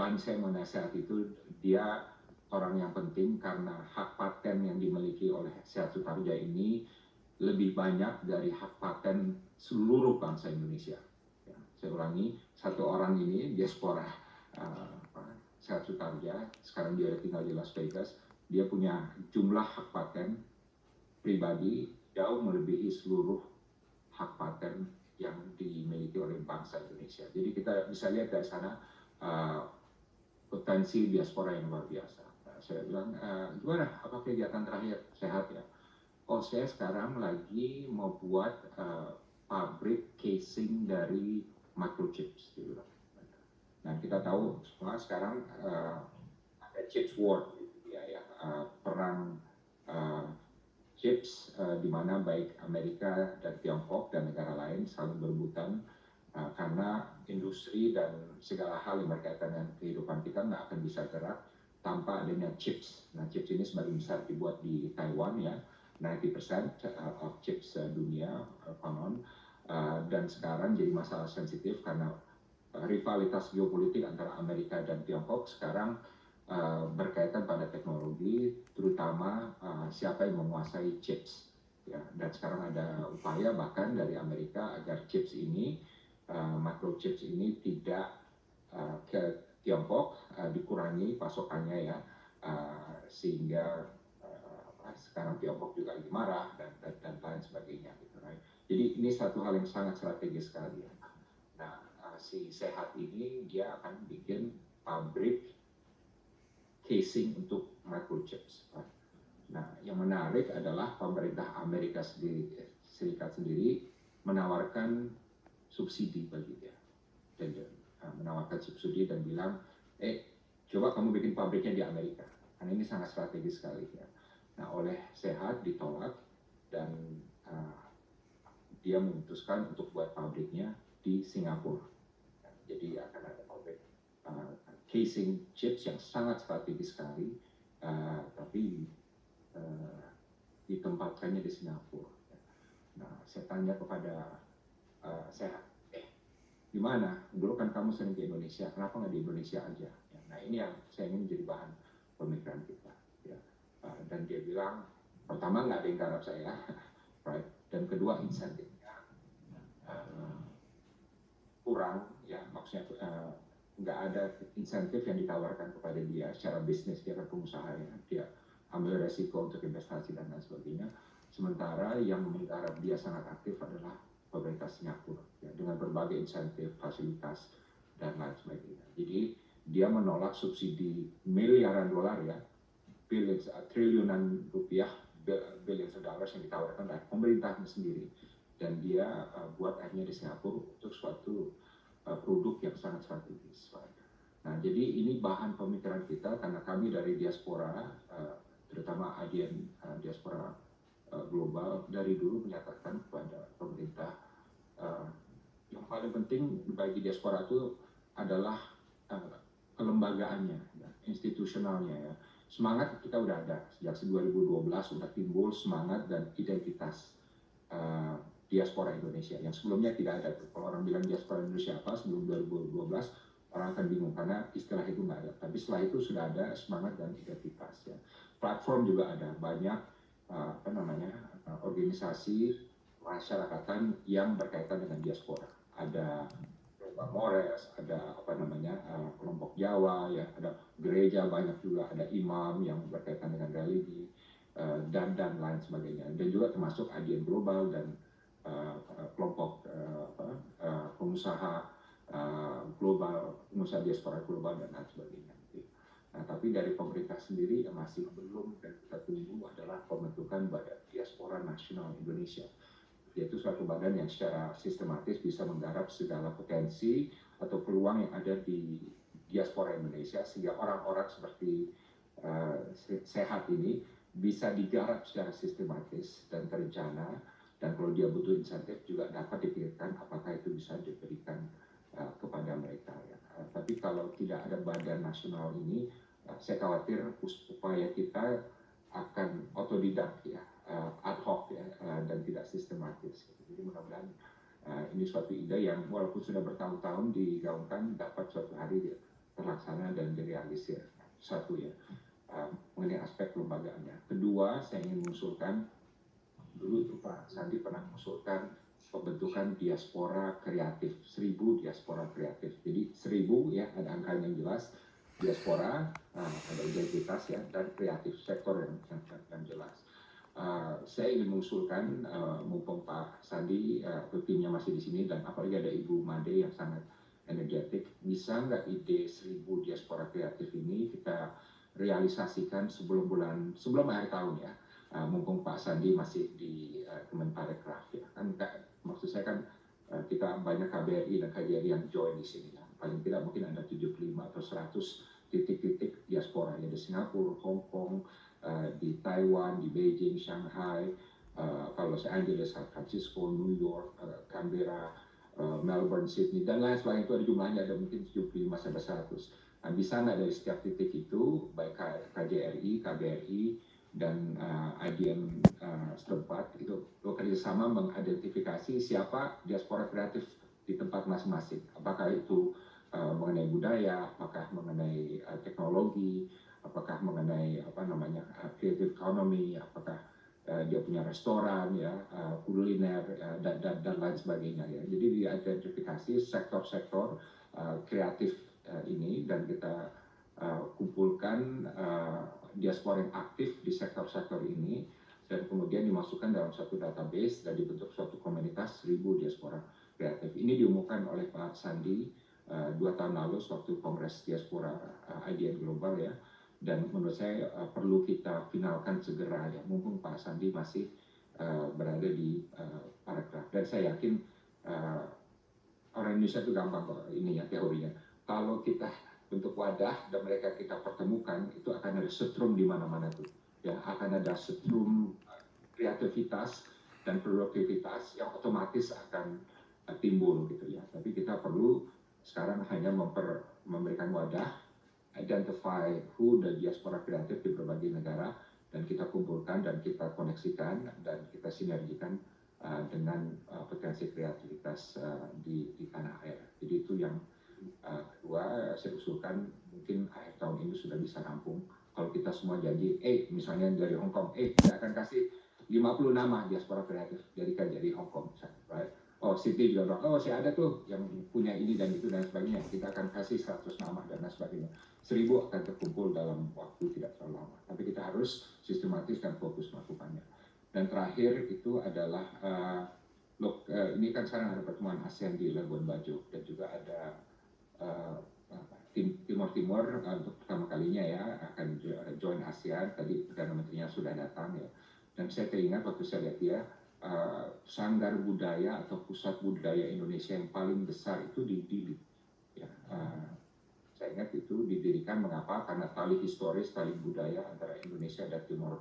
beban saya menasehat itu, dia orang yang penting karena hak paten yang dimiliki oleh Sehat Sutarja ini lebih banyak dari hak paten seluruh bangsa Indonesia. Ya, saya ulangi, satu orang ini diaspora Sehat Sutarja, sekarang dia tinggal di Las Vegas, dia punya jumlah hak paten pribadi jauh melebihi seluruh hak paten yang dimiliki oleh bangsa Indonesia. Jadi kita bisa lihat dari sana potensi diaspora yang luar biasa. Saya bilang, gimana? Apa kegiatan terakhir? Sehat ya? Oh, saya sekarang lagi mau buat pabrik casing dari microchips. Gitu. Nah, kita tahu semua sekarang ada chips war, gitu ya, perang chips di mana baik Amerika dan Tiongkok dan negara lain saling berebutan karena industri dan segala hal yang berkaitan dengan kehidupan kita nggak akan bisa gerak tanpa adanya chips. Nah, chips ini sebagian besar dibuat di Taiwan ya, 90% of chips dunia konon, dan sekarang jadi masalah sensitif karena rivalitas geopolitik antara Amerika dan Tiongkok sekarang berkaitan pada teknologi, terutama siapa yang menguasai chips. Ya, dan sekarang ada upaya bahkan dari Amerika agar chips ini, microchips ini tidak ke Tiongkok, dikurangi pasokannya ya, sehingga sekarang Tiongkok juga lagi marah dan lain sebagainya. Gitu, right? Jadi ini satu hal yang sangat strategis sekali. Ya. Nah, si Sehat ini dia akan bikin pabrik casing untuk microchips. Nah, yang menarik adalah pemerintah Amerika Serikat sendiri menawarkan subsidi bagi dia, dan menawarkan subsidi dan bilang, coba kamu bikin pabriknya di Amerika, karena ini sangat strategis sekali ya. Nah, oleh Sehat ditolak dan dia memutuskan untuk buat pabriknya di Singapura. Jadi akan ada pabrik casing chips yang sangat strategis sekali, tapi ditempatkannya di Singapura. Nah, saya tanya kepada Sehat, gimana? Dulu kan kamu sering di Indonesia, kenapa nggak di Indonesia aja? Ya, nah, ini yang saya ingin menjadi bahan pemikiran kita. Ya. Dan dia bilang, pertama nggak ada yang garap saya, right? Dan kedua insentifnya kurang, ya maksudnya nggak ada insentif yang ditawarkan kepada dia secara bisnis, dia kan pengusaha ya, dia ambil resiko untuk investasi dan lain sebagainya. Sementara yang menggarap dia sangat aktif adalah pemerintah Singapura ya, dengan berbagai insentif, fasilitas dan lain sebagainya. Jadi dia menolak subsidi miliaran dolar ya, triliunan rupiah, billions of dollars yang ditawarkan oleh pemerintahnya sendiri, dan dia buat akhirnya di Singapura untuk suatu produk yang sangat strategis. Nah, jadi ini bahan pemikiran kita karena kami dari diaspora, terutama ADN diaspora global, dari dulu menyatakan kepada pemerintah yang paling penting bagi diaspora itu adalah kelembagaannya, ya, institusionalnya ya. Semangat kita udah ada sejak 2012, sudah timbul semangat dan identitas diaspora Indonesia yang sebelumnya tidak ada. Kalau orang bilang diaspora Indonesia apa sebelum 2012, orang akan bingung karena istilah itu nggak ada. Tapi setelah itu sudah ada semangat dan identitas ya. Platform juga ada banyak organisasi masyarakatan yang berkaitan dengan diaspora. Ada Pak Mores, ada kelompok Jawa ya, ada gereja banyak juga, ada imam yang berkaitan dengan religi dan lain sebagainya. Dan juga termasuk ADN global dan kelompok pengusaha global, pengusaha diaspora global dan lain sebagainya. Nah, tapi dari pemerintah sendiri yang masih belum dan kita tunggu adalah pembentukan Badan Diaspora Nasional Indonesia, yaitu suatu badan yang secara sistematis bisa menggarap segala potensi atau peluang yang ada di diaspora Indonesia sehingga orang-orang seperti Sehat ini bisa digarap secara sistematis dan terencana, dan kalau dia butuh insentif juga dapat dipikirkan apakah itu bisa diberikan kepada mereka ya. Tapi kalau tidak ada badan nasional ini, saya khawatir upaya kita akan otodidak ya, ad hoc ya, dan tidak sistematis. Jadi mudah-mudahan ini suatu ide yang walaupun sudah bertahun-tahun digaungkan dapat suatu hari terlaksana dan direalisir. Satu ya, mengenai aspek kelembagaannya. Kedua, saya ingin mengusulkan, dulu itu Pak Sandi pernah mengusulkan pembentukan diaspora kreatif, 1000 diaspora kreatif. Jadi 1000 ya, ada angkanya yang jelas, diaspora, ada identitas ya, dan kreatif, sektor yang jelas. Saya ingin mengusulkan, mumpung Pak Sandi timnya masih di sini dan apalagi ada Ibu Made yang sangat energetik, bisa nggak ide 1000 diaspora kreatif ini kita realisasikan sebelum akhir tahun ya, mumpung Pak Sandi masih di Kemenparekraf ya, kan maksud saya kan kita banyak KBRI dan KJRI yang join di sini ya. Paling tidak mungkin ada 75 atau 100 titik-titik diaspora ya, di Singapura, Hong Kong, di Taiwan, di Beijing, Shanghai, Los Angeles, San Francisco, New York, Canberra, Melbourne, Sydney, dan lain sebagainya. Itu ada jumlahnya, ada mungkin 75 sampai 100. Nah, di sana dari setiap titik itu, baik KJRI, KBRI, dan IDM setempat, itu bekerja sama mengidentifikasi siapa diaspora kreatif di tempat masing-masing. Apakah itu mengenai budaya, apakah mengenai teknologi, apakah mengenai creative economy, apakah dia punya restoran ya, kuliner dan lain sebagainya ya. Jadi diidentifikasi sektor-sektor kreatif ini dan kita kumpulkan diaspora yang aktif di sektor-sektor ini dan kemudian dimasukkan dalam satu database dan dibentuk suatu komunitas 1000 diaspora kreatif. Ini diumumkan oleh Pak Sandi 2 tahun lalu waktu Kongres Diaspora IDN Global ya. Dan menurut saya perlu kita finalkan segera ya, mumpung Pak Sandi masih berada di Parekraf. Dan saya yakin orang Indonesia itu gampang kok ini ya teorinya. Kalau kita bentuk wadah dan mereka kita pertemukan, itu akan ada setrum di mana-mana tuh. Ya, akan ada setrum kreativitas dan produktivitas yang otomatis akan timbul gitu ya. Tapi kita perlu sekarang hanya memberikan wadah, identify who the diaspora kreatif di berbagai negara, dan kita kumpulkan dan kita koneksikan dan kita sinergikan dengan potensi kreativitas di tanah air. Jadi itu yang kedua, saya usulkan mungkin akhir tahun ini sudah bisa rampung. Kalau kita semua janji, misalnya dari Hong Kong, kita akan kasih 50 nama diaspora kreatif dari KJRI Hong Kong, right? Oh, Siti juga bilang, saya ada tuh yang punya ini dan itu dan sebagainya. Kita akan kasih 100 nama dan lain sebagainya. 1000 akan terkumpul dalam waktu tidak terlalu lama. Tapi kita harus sistematis dan fokus melakukannya. Dan terakhir itu adalah, ini kan sekarang ada pertemuan ASEAN di Labuan Bajo dan juga ada Timor untuk pertama kalinya ya akan join ASEAN. Tadi Perdana Menterinya sudah datang ya. Dan saya teringat waktu saya lihat dia, sanggar budaya atau pusat budaya Indonesia yang paling besar itu di Dili. Ya, saya ingat itu didirikan mengapa? Karena tali historis, tali budaya antara Indonesia dan Timor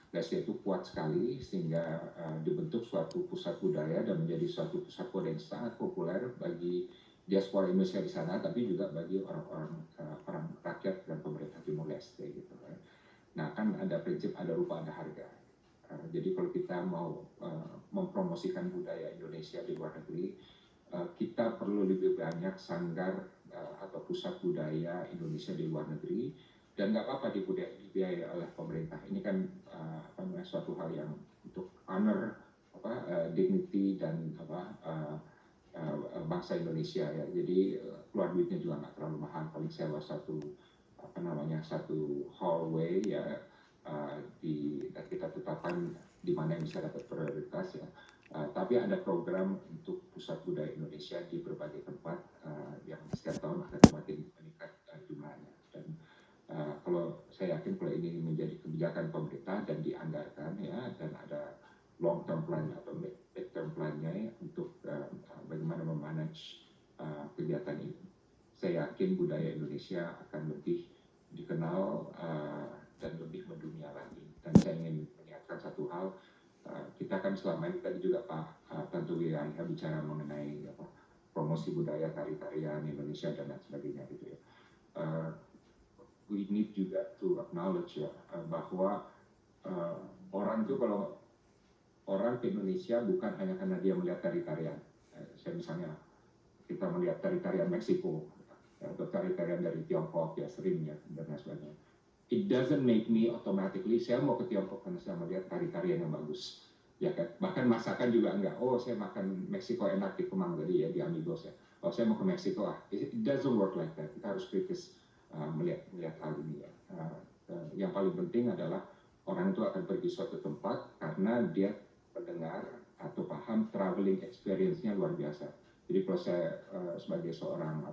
Leste itu kuat sekali sehingga dibentuk suatu pusat budaya dan menjadi suatu pusat budaya yang sangat populer bagi diaspora Indonesia di sana, tapi juga bagi orang rakyat dan pemerintah Timor Leste gitu. Nah kan ada prinsip ada rupa ada harga. Jadi kalau kita mau mempromosikan budaya Indonesia di luar negeri, kita perlu lebih banyak sanggar atau pusat budaya Indonesia di luar negeri, dan nggak apa-apa dibiayai oleh pemerintah. Ini kan suatu hal yang untuk honor dignity dan bangsa Indonesia ya. Jadi keluar duitnya juga nggak terlalu mahal, paling sewa satu hallway ya. Kita tetapkan di mana yang bisa dapat prioritas ya. Tapi ada program untuk pusat budaya Indonesia di berbagai tempat yang setiap tahun akan semakin meningkat jumlahnya. Dan kalau saya yakin kalau ini menjadi kebijakan pemerintah dan dianggarkan ya, dan ada long term plan atau mid term plan-nya ya, untuk bagaimana memanage kegiatan ini, saya yakin budaya Indonesia akan lebih dikenal dan lebih mendunia lagi. Dan saya ingin mengingatkan satu hal, kita kan selama ini tadi juga Pak Tantowi Yahya bicara mengenai promosi budaya tari-tarian Indonesia dan lain sebagainya gitu ya. We need juga to acknowledge ya bahwa orang itu kalau orang ke Indonesia bukan hanya karena dia melihat tari-tarian. Saya misalnya kita melihat tari-tarian Meksiko, atau tarian dari Tiongkok ya sering ya dan lain sebagainya. It doesn't make me automatically saya mau ke Tiongkok karena saya melihat tari-tarian yang bagus, ya kan. Bahkan masakan juga enggak. Oh saya makan Meksiko enak di Kemang tadi ya di Amigos ya. Oh saya mau ke Meksiko It doesn't work like that. Kita harus kritis melihat hal ini ya. Yang paling penting adalah orang itu akan pergi suatu tempat karena dia mendengar atau paham traveling experience-nya luar biasa. Jadi kalau saya sebagai seorang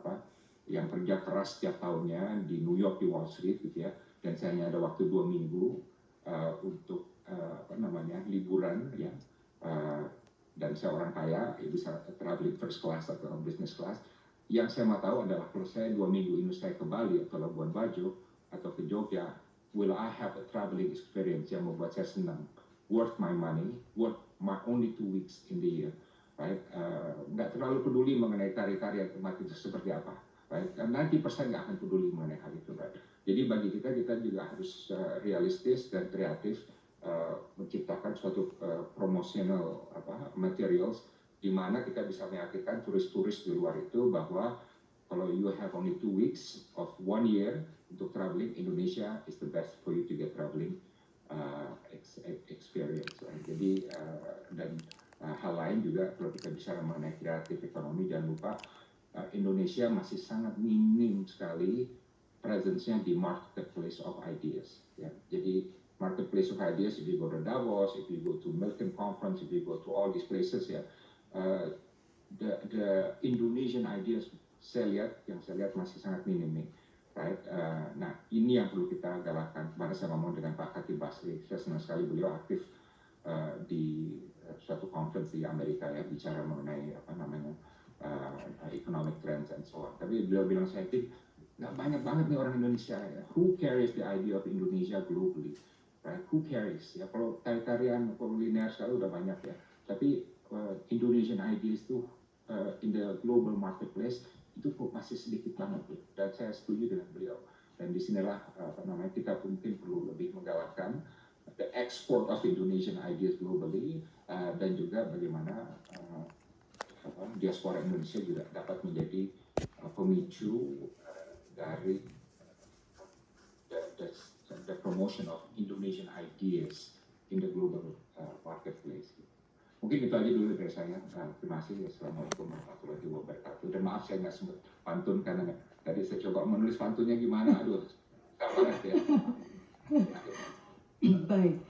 yang kerja keras setiap tahunnya di New York di Wall Street gitu ya, dan saya hanya ada waktu 2 minggu untuk liburan ya, dan saya orang kaya ya bisa traveling first class atau business class. Yang saya mau tahu adalah kalau saya 2 minggu ini saya ke Bali atau Labuan Bajo atau ke Jogja, will I have a traveling experience yang membuat saya senang, worth my money, worth my only 2 weeks in the year, right? Nggak terlalu peduli mengenai tari-tarian umat itu seperti apa, right? 90% nggak akan peduli mengenai hal itu, right? Jadi bagi kita juga harus realistis dan kreatif menciptakan suatu promotional materials di mana kita bisa meyakinkan turis-turis di luar itu bahwa kalau you have only 2 weeks of 1 year untuk traveling, Indonesia is the best for you to get traveling experience. Jadi dan hal lain juga kalau kita bicara mengenai kreatif ekonomi, jangan lupa Indonesia masih sangat minim sekali presence-nya di marketplace of ideas. Ya. Jadi marketplace of ideas, if you go to Davos, if you go to Milken Conference, if you go to all these places ya, the Indonesian ideas yang saya lihat masih sangat minim nih. Right? Nah ini yang perlu kita galakkan. Kemarin saya ngomong dengan Pak Khatib Basri, saya senang sekali beliau aktif di suatu conference di Amerika ya, bicara mengenai economic trends and so on. Tapi beliau bilang saya pikir nggak banyak banget nih orang Indonesia ya. Who carries the idea of Indonesia globally? Right? Who carries? Ya kalau tarian kuliner sekali udah banyak ya. Tapi Indonesian ideas itu in the global marketplace itu masih sedikit banget ya. Dan saya setuju dengan beliau. Dan disinilah kita mungkin perlu lebih menggalakkan the export of Indonesian ideas globally dan juga bagaimana diaspora Indonesia juga dapat menjadi pemicu dari the promotion of Indonesian ideas in the global marketplace. Mungkin itu aja dulu dari saya. Terima kasih. Assalamualaikum warahmatullahi wabarakatuh. Dan maaf saya nggak sempat pantun karena tadi saya coba menulis pantunnya gimana. Aduh, tak banget ya. Baik.